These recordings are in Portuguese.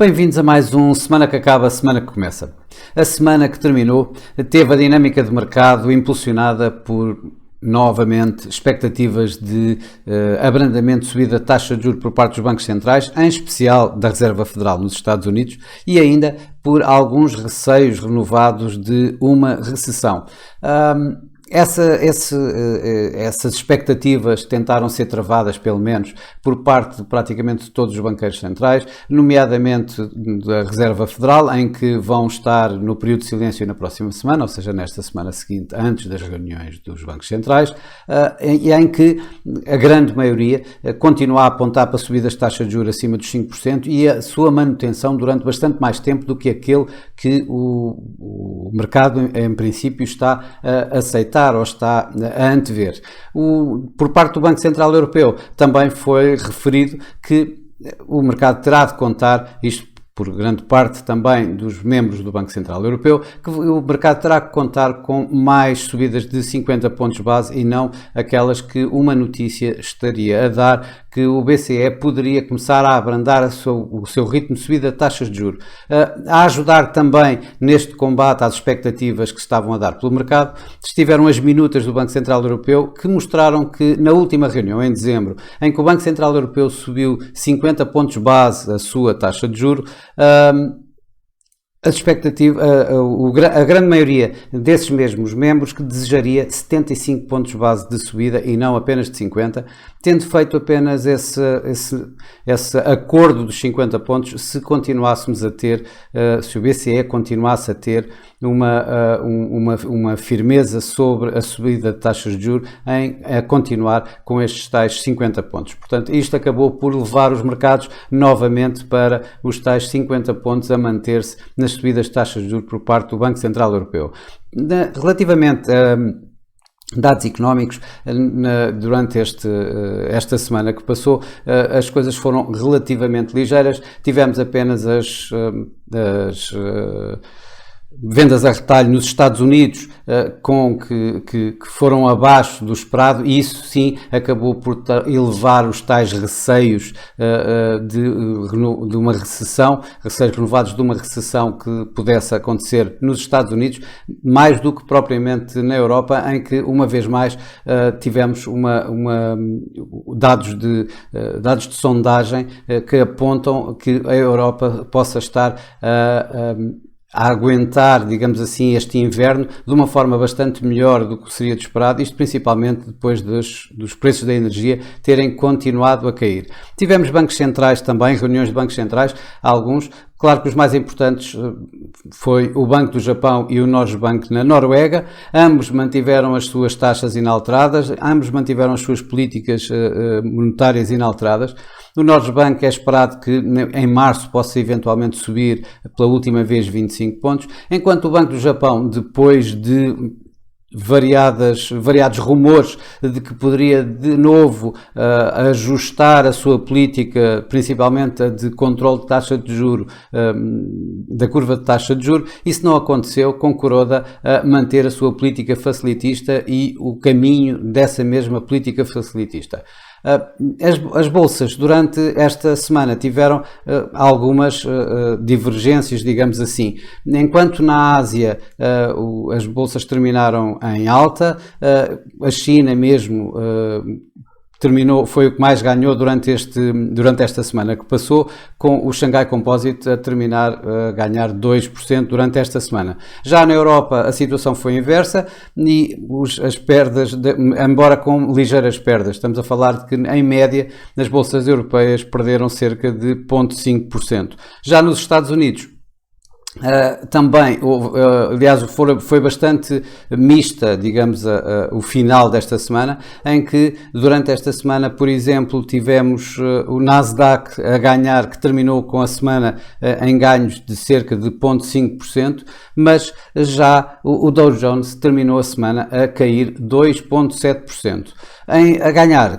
Bem-vindos a mais um Semana que Acaba, Semana que Começa. A semana que terminou teve a dinâmica de mercado impulsionada por, novamente, expectativas de abrandamento de subida de taxa de juros por parte dos bancos centrais, em especial da Reserva Federal nos Estados Unidos, e ainda por alguns receios renovados de uma recessão. Essas expectativas tentaram ser travadas, pelo menos, por parte de praticamente todos os banqueiros centrais, nomeadamente da Reserva Federal, em que vão estar no período de silêncio na próxima semana, ou seja, nesta semana seguinte, antes das reuniões dos bancos centrais, e em que a grande maioria continua a apontar para subir das taxas de juros acima dos 5% e a sua manutenção durante bastante mais tempo do que aquele que o mercado, em princípio, está a aceitar ou está a antever. Por parte do Banco Central Europeu também foi referido que o mercado terá de contar, isto por grande parte também dos membros do Banco Central Europeu, que o mercado terá que contar com mais subidas de 50 pontos base e não aquelas que uma notícia estaria a dar, que o BCE poderia começar a abrandar o seu ritmo de subida de taxas de juros. A ajudar também neste combate às expectativas que se estavam a dar pelo mercado, estiveram as minutas do Banco Central Europeu, que mostraram que na última reunião, em dezembro, em que o Banco Central Europeu subiu 50 pontos base a sua taxa de juros, a grande maioria desses mesmos membros que desejaria 75 pontos base de subida e não apenas de 50, tendo feito apenas esse acordo dos 50 pontos, se continuássemos a ter, se o BCE continuasse a ter uma firmeza sobre a subida de taxas de juros a continuar com estes tais 50 pontos. Portanto, isto acabou por levar os mercados novamente para os tais 50 pontos a manter-se nas subidas de taxas de juros por parte do Banco Central Europeu. Relativamente a dados económicos, durante esta semana que passou, as coisas foram relativamente ligeiras. Tivemos apenas as vendas a retalho nos Estados Unidos que foram abaixo do esperado, e isso sim acabou por elevar os tais receios de uma recessão, receios renovados de uma recessão que pudesse acontecer nos Estados Unidos, mais do que propriamente na Europa, em que uma vez mais tivemos dados de sondagem que apontam que a Europa possa estar a aguentar, digamos assim, este inverno de uma forma bastante melhor do que seria de esperado, isto principalmente depois dos preços da energia terem continuado a cair. Tivemos bancos centrais também, reuniões de bancos centrais, alguns. Claro que os mais importantes foi o Banco do Japão e o Norges Bank na Noruega. Ambos mantiveram as suas taxas inalteradas, ambos mantiveram as suas políticas monetárias inalteradas. O Norges Bank é esperado que em março possa eventualmente subir pela última vez 25 pontos, enquanto o Banco do Japão, depois de variados rumores de que poderia de novo ajustar a sua política, principalmente a de controle de taxa de juro, da curva de taxa de juro, isso não aconteceu, com Kuroda a manter a sua política facilitista e o caminho dessa mesma política facilitista. As bolsas durante esta semana tiveram algumas divergências, digamos assim. Enquanto na Ásia as bolsas terminaram em alta, a China mesmo foi o que mais ganhou durante esta semana que passou, com o Xangai Composite a terminar a ganhar 2% durante esta semana. Já na Europa a situação foi inversa e as perdas, embora com ligeiras perdas, estamos a falar de que em média as bolsas europeias perderam cerca de 0,5%. Já nos Estados Unidos, também, aliás, foi bastante mista, digamos, o final desta semana, em que durante esta semana, por exemplo, tivemos o Nasdaq a ganhar, que terminou com a semana em ganhos de cerca de 0,5%, mas já o Dow Jones terminou a semana a cair 2,7%.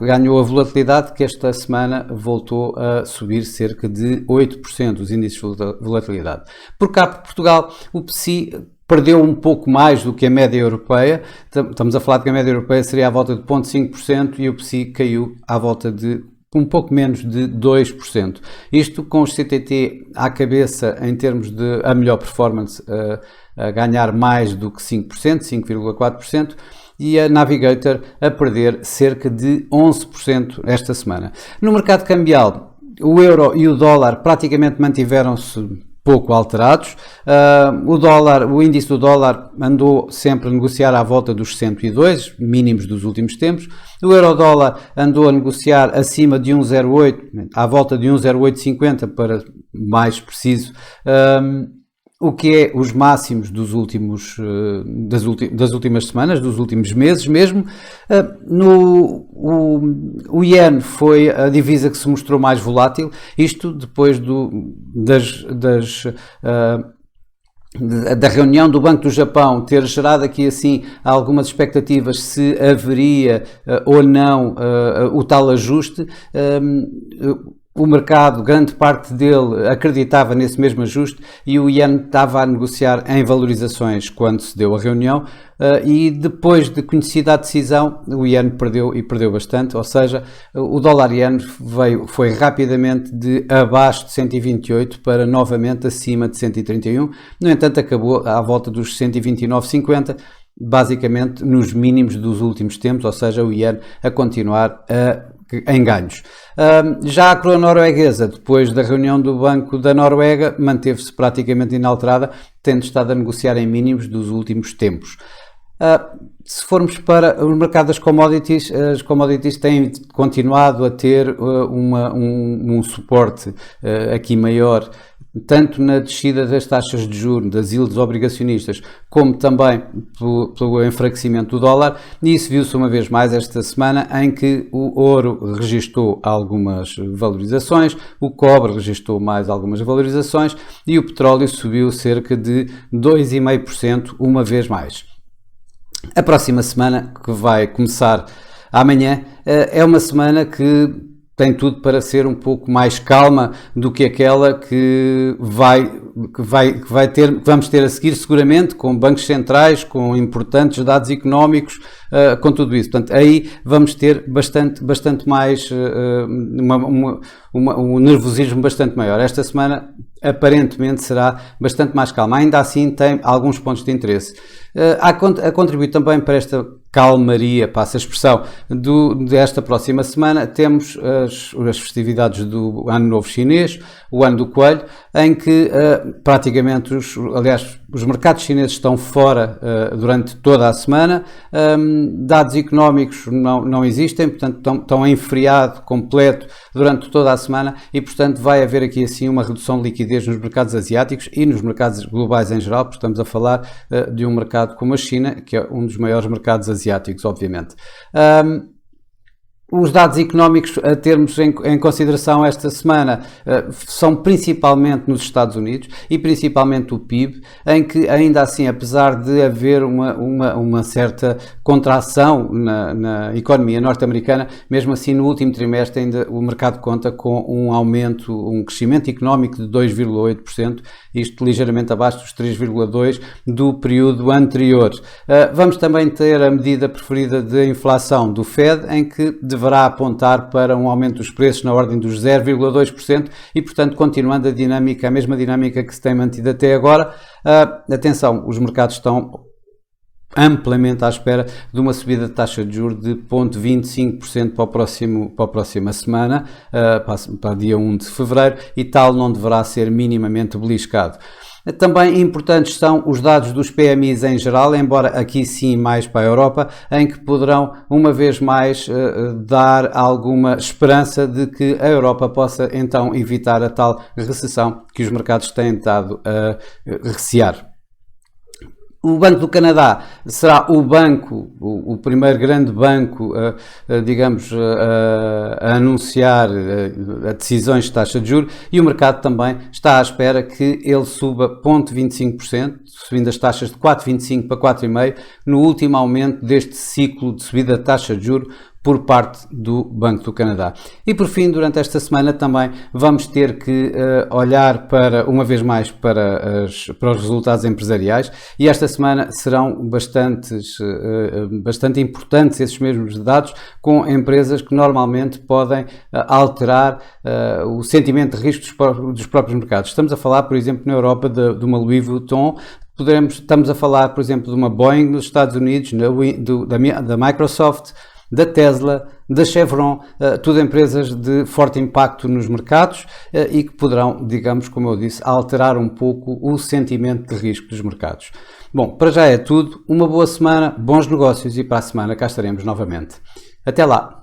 Ganhou a volatilidade, que esta semana voltou a subir cerca de 8%, os índices de volatilidade. Por cá, por Portugal, o PSI perdeu um pouco mais do que a média europeia. Estamos a falar de que a média europeia seria à volta de 0,5% e o PSI caiu à volta de um pouco menos de 2%. Isto com os CTT à cabeça em termos de a melhor performance, a ganhar mais do que 5%, 5,4%, e a Navigator a perder cerca de 11% esta semana. No mercado cambial, o euro e o dólar praticamente mantiveram-se pouco alterados. O índice do dólar andou sempre a negociar à volta dos 102, mínimos dos últimos tempos. O euro-dólar andou a negociar acima de 1,08, à volta de 1,0850 para mais preciso. O que é os máximos dos das últimas semanas, dos últimos meses mesmo. O iene foi a divisa que se mostrou mais volátil, isto depois da reunião do Banco do Japão ter gerado aqui assim algumas expectativas se haveria ou não o tal ajuste. O mercado, grande parte dele, acreditava nesse mesmo ajuste e o iene estava a negociar em valorizações quando se deu a reunião, e depois de conhecida a decisão, o iene perdeu e perdeu bastante, ou seja, o dólar-iene foi rapidamente de abaixo de 128 para novamente acima de 131, no entanto acabou à volta dos 129,50, basicamente nos mínimos dos últimos tempos, ou seja, o iene a continuar em ganhos. Já a coroa norueguesa, depois da reunião do Banco da Noruega, manteve-se praticamente inalterada, tendo estado a negociar em mínimos dos últimos tempos. Se formos para o mercado das commodities, as commodities têm continuado a ter um suporte aqui maior, tanto na descida das taxas de juros, das yields obrigacionistas, como também pelo enfraquecimento do dólar, e isso viu-se uma vez mais esta semana, em que o ouro registou algumas valorizações, o cobre registou mais algumas valorizações e o petróleo subiu cerca de 2,5% uma vez mais. A próxima semana, que vai começar amanhã, é uma semana que tem tudo para ser um pouco mais calma do que aquela que vamos ter a seguir seguramente, com bancos centrais, com importantes dados económicos, com tudo isso. Portanto, aí vamos ter bastante mais, um nervosismo bastante maior. Esta semana aparentemente será bastante mais calma. Ainda assim tem alguns pontos de interesse. A contribuir também para esta calmaria, passa a expressão, desta próxima semana, temos as festividades do Ano Novo Chinês, o Ano do Coelho, em que praticamente os mercados chineses estão fora durante toda a semana, dados económicos não existem, portanto estão em feriado completo durante toda a semana e, portanto, vai haver aqui assim uma redução de liquidez nos mercados asiáticos e nos mercados globais em geral, porque estamos a falar de um mercado como a China, que é um dos maiores mercados asiáticos, obviamente. Os dados económicos a termos em consideração esta semana são principalmente nos Estados Unidos e principalmente o PIB, em que ainda assim, apesar de haver uma certa contração na economia norte-americana, mesmo assim no último trimestre ainda o mercado conta com um crescimento económico de 2,8%, isto ligeiramente abaixo dos 3,2% do período anterior. Vamos também ter a medida preferida de inflação do Fed, em que deverá apontar para um aumento dos preços na ordem dos 0,2% e, portanto, continuando a mesma dinâmica que se tem mantido até agora. Atenção, os mercados estão amplamente à espera de uma subida de taxa de juros de 0,25% para a próxima semana, para dia 1 de fevereiro, e tal não deverá ser minimamente beliscado. Também importantes são os dados dos PMIs em geral, embora aqui sim mais para a Europa, em que poderão uma vez mais dar alguma esperança de que a Europa possa então evitar a tal recessão que os mercados têm estado a recear. O Banco do Canadá será o primeiro grande banco, a anunciar decisões de taxa de juros, e o mercado também está à espera que ele suba 0,25%, subindo as taxas de 4,25% para 4,5% no último aumento deste ciclo de subida de taxa de juros por parte do Banco do Canadá. E por fim, durante esta semana também vamos ter que olhar uma vez mais para os resultados empresariais, e esta semana serão bastante importantes esses mesmos dados, com empresas que normalmente podem alterar o sentimento de risco dos próprios mercados. Estamos a falar, por exemplo, na Europa de uma Louis Vuitton. Estamos a falar, por exemplo, de uma Boeing nos Estados Unidos, da Microsoft, da Tesla, da Chevron, tudo empresas de forte impacto nos mercados e que poderão, digamos, como eu disse, alterar um pouco o sentimento de risco dos mercados. Bom, para já é tudo. Uma boa semana, bons negócios, e para a semana cá estaremos novamente. Até lá!